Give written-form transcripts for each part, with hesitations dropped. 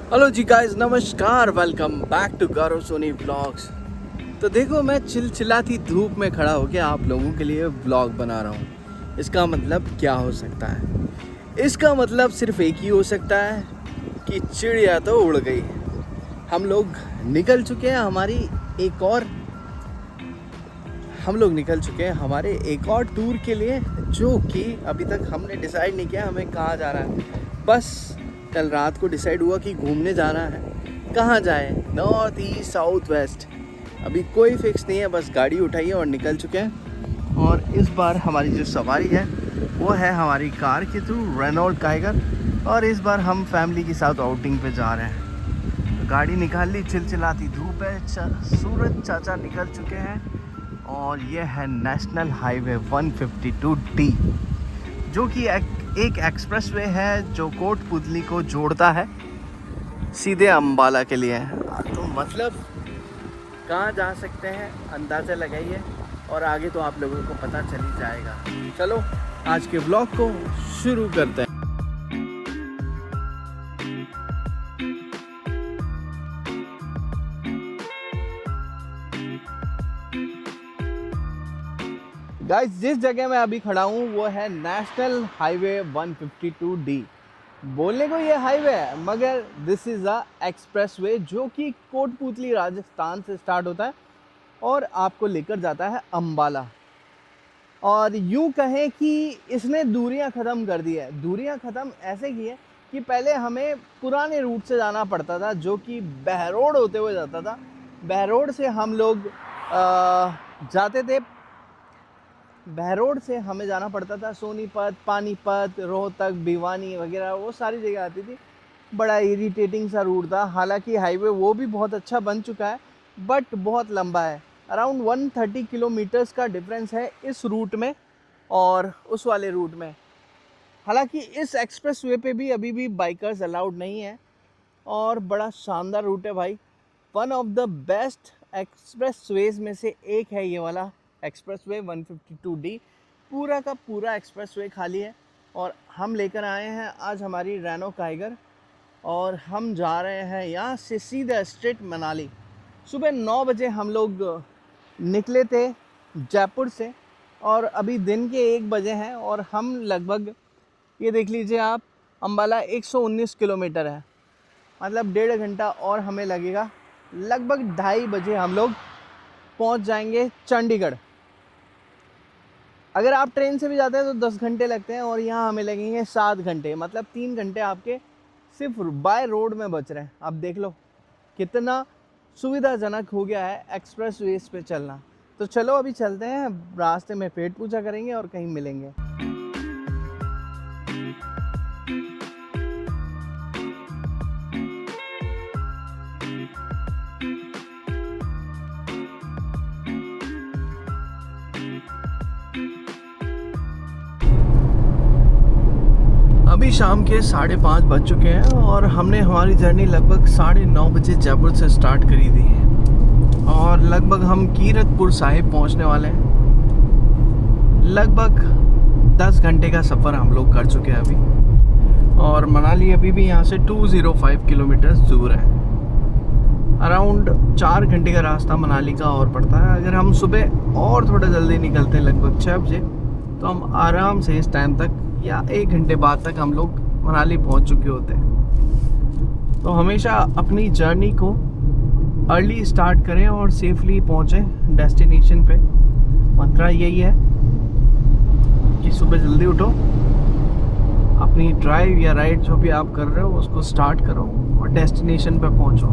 Hello जी guys, नमस्कार, welcome back to Gaurav Soni vlogs. तो देखो, मैं चिलचिलाती धूप में खड़ा होकर आप लोगों के लिए व्लॉग बना रहा हूँ। इसका मतलब क्या हो सकता है? इसका मतलब सिर्फ एक ही हो सकता है कि चिड़िया तो उड़ गई। हम लोग निकल चुके हैं हमारे एक और टूर के लिए, जो कि अभी तक हमने डिसाइड नहीं किया हमें कहाँ जाना है। बस कल रात को डिसाइड हुआ कि घूमने जाना है। कहाँ जाए, नॉर्थ ईस्ट साउथ वेस्ट, अभी कोई फिक्स नहीं है। बस गाड़ी उठाई है और निकल चुके हैं। और इस बार हमारी जो सवारी है वो है हमारी कार के थ्रू, रेनॉल्ट काइगर। और इस बार हम फैमिली के साथ आउटिंग पे जा रहे हैं। तो गाड़ी निकाल ली, चिलचिलाती धूप है, सूरज चाचा निकल चुके हैं। और ये है नेशनल हाईवे 152D, जो कि एक एक्सप्रेसवे है जो कोटपुतली को जोड़ता है सीधे अंबाला के लिए। तो मतलब कहाँ जा सकते हैं अंदाज़ा लगाइए, और आगे तो आप लोगों को पता चल ही जाएगा। चलो आज के व्लॉग को शुरू करते हैं। गाइस, जिस जगह मैं अभी खड़ा हूँ वो है नेशनल हाईवे 152D। बोलने को ये हाईवे है, मगर दिस इज़ अ एक्सप्रेसवे जो कि कोटपुतली राजस्थान से स्टार्ट होता है और आपको लेकर जाता है अंबाला। और यूँ कहें कि इसने दूरियां ख़त्म कर दी है। दूरियां ख़त्म ऐसे की है कि पहले हमें पुराने रूट से जाना पड़ता था, जो कि बहरोड होते हुए जाता था। बहरोड से हम लोग जाते थे, बहरोड से हमें जाना पड़ता था सोनीपत, पानीपत, रोहतक, भिवानी वगैरह, वो सारी जगह आती थी। बड़ा इरिटेटिंग सा रूट था। हालांकि हाईवे वो भी बहुत अच्छा बन चुका है, बट बहुत लंबा है। अराउंड 130 किलोमीटर्स का डिफरेंस है इस रूट में और उस वाले रूट में। हालांकि इस एक्सप्रेस वे पे भी अभी भी बाइकर्स अलाउड नहीं है, और बड़ा शानदार रूट है भाई। One of the best express ways में से एक है ये वाला एक्सप्रेस वे 152D। पूरा का पूरा एक्सप्रेस वे खाली है, और हम लेकर आए हैं आज हमारी रेनो काइगर, और हम जा रहे हैं यहाँ से सीधे स्ट्रेट मनाली। सुबह 9 बजे हम लोग निकले थे जयपुर से, और अभी दिन के 1 बजे हैं, और हम लगभग, ये देख लीजिए आप, अंबाला 119 किलोमीटर है। मतलब 1.5 घंटा और हमें लगेगा। लगभग 2:30 बजे हम लोग पहुंच जाएंगे चंडीगढ़। अगर आप ट्रेन से भी जाते हैं तो 10 घंटे लगते हैं, और यहाँ हमें लगेंगे 7 घंटे। मतलब 3 घंटे आपके सिर्फ बाय रोड में बच रहे हैं। अब देख लो कितना सुविधाजनक हो गया है एक्सप्रेस वेज पे चलना। तो चलो अभी चलते हैं, रास्ते में पेट पूजा करेंगे और कहीं मिलेंगे। अभी शाम के 5:30 बज चुके हैं, और हमने हमारी जर्नी लगभग 9:30 बजे जयपुर से स्टार्ट करी थी, और लगभग हम कीरतपुर साहिब पहुंचने वाले हैं। लगभग 10 घंटे का सफ़र हम लोग कर चुके हैं अभी, और मनाली अभी भी यहाँ से 205 किलोमीटर दूर है। अराउंड 4 घंटे का रास्ता मनाली का और पड़ता है। अगर हम सुबह और थोड़ा जल्दी निकलते हैं, लगभग 6 बजे, तो हम आराम से इस टाइम तक या 1 घंटे बाद तक हम लोग मनाली पहुंच चुके होते हैं। तो हमेशा अपनी जर्नी को अर्ली स्टार्ट करें और सेफली पहुंचें डेस्टिनेशन पे। मंत्रा यही है कि सुबह जल्दी उठो, अपनी ड्राइव या राइड जो भी आप कर रहे हो उसको स्टार्ट करो और डेस्टिनेशन पे पहुंचो।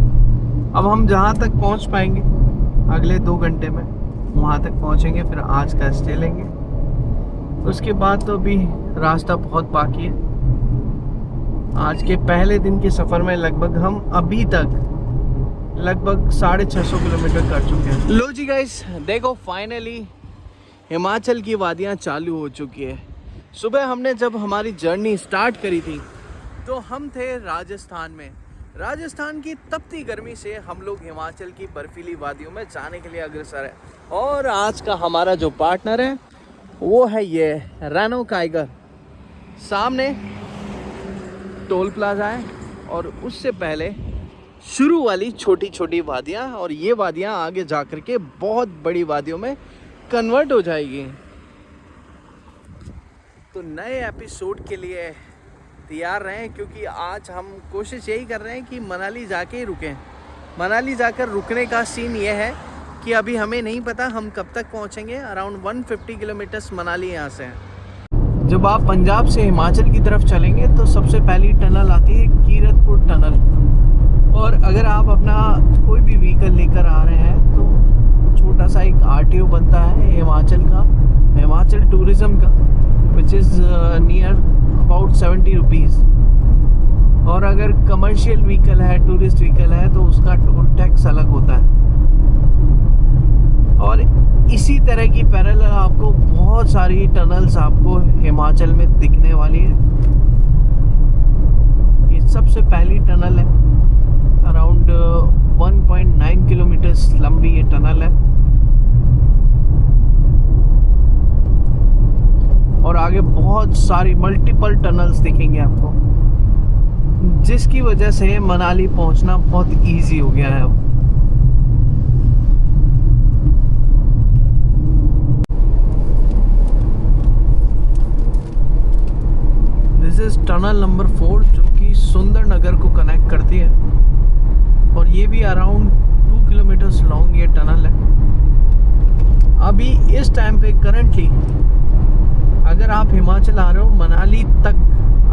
अब हम जहां तक पहुंच पाएंगे अगले 2 घंटे में, वहां तक पहुंचेंगे, फिर आज का स्टे लेंगे। उसके बाद तो अभी रास्ता बहुत बाकी है। आज के पहले दिन के सफ़र में लगभग हम अभी तक लगभग 650 किलोमीटर कर चुके हैं। लो जी गाइस, देखो फाइनली हिमाचल की वादियाँ चालू हो चुकी है। सुबह हमने जब हमारी जर्नी स्टार्ट करी थी तो हम थे राजस्थान में। राजस्थान की तपती गर्मी से हम लोग हिमाचल की बर्फीली वादियों में जाने के लिए अग्रसर है। और आज का हमारा जो पार्टनर है वो है ये रेनो काइगर। सामने टोल प्लाजा है, और उससे पहले शुरू वाली छोटी छोटी वादियाँ, और ये वादियाँ आगे जा कर के बहुत बड़ी वादियों में कन्वर्ट हो जाएगी। तो नए एपिसोड के लिए तैयार रहें, क्योंकि आज हम कोशिश यही कर रहे हैं कि मनाली जाके ही रुकें। मनाली जाकर रुकने का सीन ये है कि अभी हमें नहीं पता हम कब तक पहुंचेंगे। अराउंड 150 किलोमीटर्स मनाली यहाँ से है। जब आप पंजाब से हिमाचल की तरफ चलेंगे तो सबसे पहली टनल आती है कीरतपुर टनल। और अगर आप अपना कोई भी व्हीकल लेकर आ रहे हैं तो छोटा सा एक आरटीओ बनता है हिमाचल का, हिमाचल टूरिज़्म का, which is near about 70 rupees. और अगर कमर्शियल व्हीकल है, टूरिस्ट व्हीकल है, तो उसका टोल टैक्स अलग होता है। और इसी तरह की पैरेलल आपको बहुत सारी टनल्स आपको हिमाचल में दिखने वाली है। ये सबसे पहली टनल है, अराउंड 1.9 किलोमीटर्स लंबी ये टनल है। और आगे बहुत सारी मल्टीपल टनल्स दिखेंगे आपको, जिसकी वजह से मनाली पहुंचना बहुत इजी हो गया है अब। दिस इज टनल नंबर 4 जो कि सुंदरनगर को कनेक्ट करती है, और ये भी अराउंड 2 किलोमीटर्स लॉन्ग ये टनल है। अभी इस टाइम पे करंटली अगर आप हिमाचल आ रहे हो, मनाली तक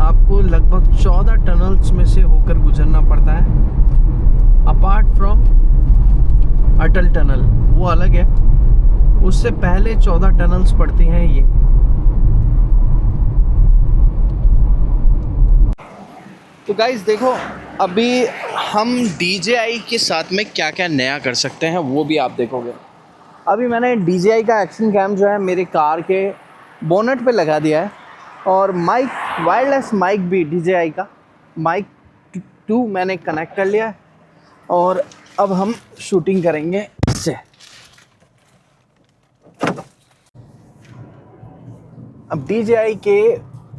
आपको लगभग 14 टनल्स में से होकर गुजरना पड़ता है, अपार्ट फ्रॉम अटल टनल, वो अलग है। उससे पहले 14 टनल्स पड़ती हैं ये। तो गाइस देखो, अभी हम DJI के साथ में क्या क्या नया कर सकते हैं वो भी आप देखोगे। अभी मैंने DJI का एक्शन कैम जो है मेरे कार के बोनट पे लगा दिया है, और माइक, वायरलेस माइक भी DJI का माइक 2 मैंने कनेक्ट कर लिया है, और अब हम शूटिंग करेंगे इससे। अब DJI के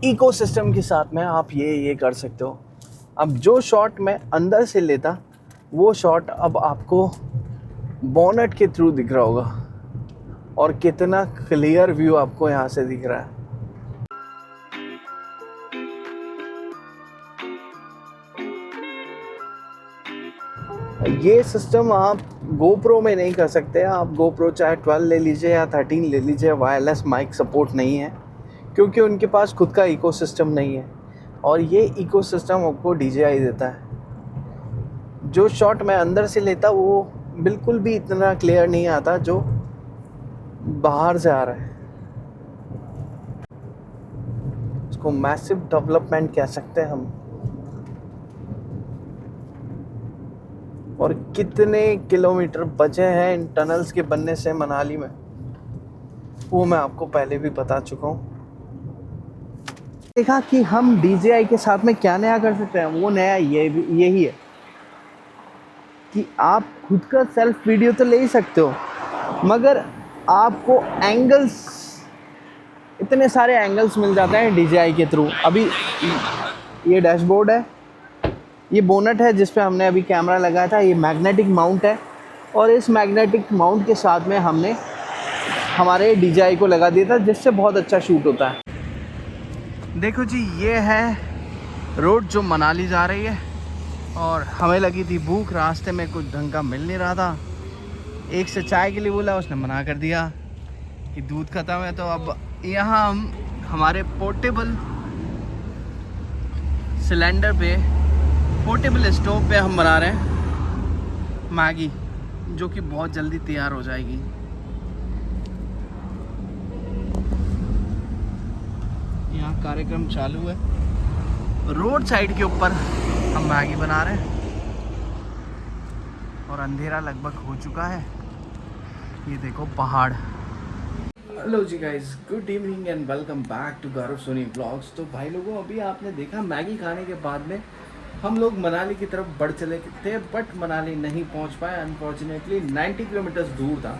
इकोसिस्टम के साथ में आप ये कर सकते हो। अब जो शॉट मैं अंदर से लेता, वो शॉट अब आपको बोनट के थ्रू दिख रहा होगा, और कितना क्लियर व्यू आपको यहाँ से दिख रहा है। ये सिस्टम आप GoPro में नहीं कर सकते। आप GoPro चाहे 12 ले लीजिए या 13 ले लीजिए, वायरलेस माइक सपोर्ट नहीं है, क्योंकि उनके पास खुद का इकोसिस्टम नहीं है, और ये इकोसिस्टम आपको DJI देता है। जो शॉट मैं अंदर से लेता वो बिल्कुल भी इतना क्लियर नहीं आता जो बाहर से आ रहा है। इसको मैसिव डेवलपमेंट कह सकते हैं हम। और कितने किलोमीटर बचे हैं इन टनल्स के बनने से मनाली में, वो मैं आपको पहले भी बता चुका हूँ। देखा कि हम DJI के साथ में क्या नया कर सकते हैं, वो नया यही है कि आप खुद का सेल्फ वीडियो तो ले ही सकते हो, मगर आपको एंगल्स, इतने सारे एंगल्स मिल जाते हैं DJI के थ्रू। अभी ये डैशबोर्ड है, ये बोनट है जिस पे हमने अभी कैमरा लगाया था, ये मैग्नेटिक माउंट है, और इस मैग्नेटिक माउंट के साथ में हमने हमारे DJI को लगा दिया था, जिससे बहुत अच्छा शूट होता है। देखो जी, ये है रोड जो मनाली जा रही है, और हमें लगी थी भूख, रास्ते में कुछ ढंग का मिल नहीं रहा था। एक से चाय के लिए बोला, उसने मना कर दिया कि दूध ख़त्म है। तो अब यहाँ हम हमारे पोर्टेबल सिलेंडर पे, पोर्टेबल स्टोव पे हम बना रहे हैं मैगी, जो कि बहुत जल्दी तैयार हो जाएगी। यहाँ कार्यक्रम चालू है, रोड साइड के ऊपर हम मैगी बना रहे हैं, और अंधेरा लगभग हो चुका है। ये देखो पहाड़। हेलो जी guys, good evening and welcome back to Gaurav Soni blogs. तो भाई लोगों, अभी आपने देखा मैगी खाने के बाद में हम लोग मनाली की तरफ बढ़ चले थे, बट मनाली नहीं पहुंच पाए अनफॉर्चुनेटली। 90 किलोमीटर्स दूर था,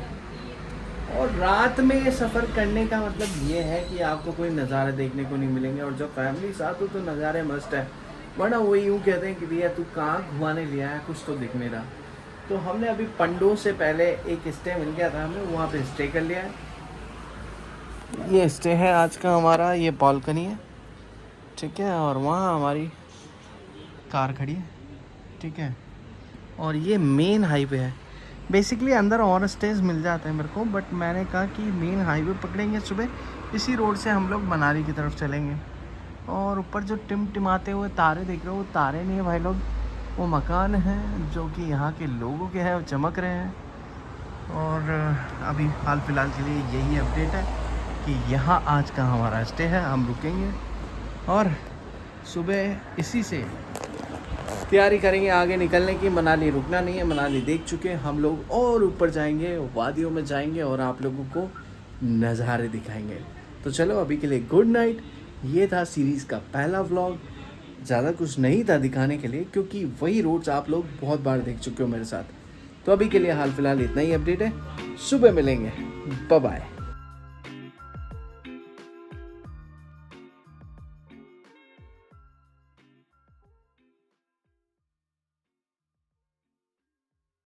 और रात में ये सफ़र करने का मतलब ये है कि आपको कोई नज़ारे देखने को नहीं मिलेंगे, और जब फैमिली साथ हो तो नज़ारे मस्ट है। वरना वो यूँ कहते हैं कि भैया तू कहाँ घुमाने लिया है, कुछ तो दिख नहीं रहा। तो हमने अभी पंडो से पहले एक स्टे मिल गया था हमें, वहाँ पे स्टे कर लिया है। ये स्टे है आज का हमारा, ये बालकनी है, ठीक है, और वहाँ हमारी कार खड़ी है, ठीक है, और ये मेन हाईवे है। बेसिकली अंदर और स्टेज मिल जाते हैं मेरे को, बट मैंने कहा कि मेन हाईवे पकड़ेंगे सुबह, इसी रोड से हम लोग मनाली की तरफ चलेंगे। और ऊपर जो टिमटिमाते हुए तारे देख रहे हो, वो तारे नहीं है भाई लोग, वो मकान हैं जो कि यहाँ के लोगों के हैं, वो चमक रहे हैं। और अभी हाल फिलहाल के लिए यही अपडेट है कि यहाँ आज का हमारा स्टे है, हम रुकेंगे और सुबह इसी से तैयारी करेंगे आगे निकलने की। मनाली रुकना नहीं है, मनाली देख चुके हैं हम लोग, और ऊपर जाएंगे, वादियों में जाएंगे और आप लोगों को नज़ारे दिखाएंगे। तो चलो अभी के लिए गुड नाइट। ये था सीरीज़ का पहला व्लॉग, ज़्यादा कुछ नहीं था दिखाने के लिए क्योंकि वही रोड्स आप लोग बहुत बार देख चुके हो मेरे साथ। तो अभी के लिए हाल फिलहाल इतना ही अपडेट है, सुबह मिलेंगे, बाय बाय।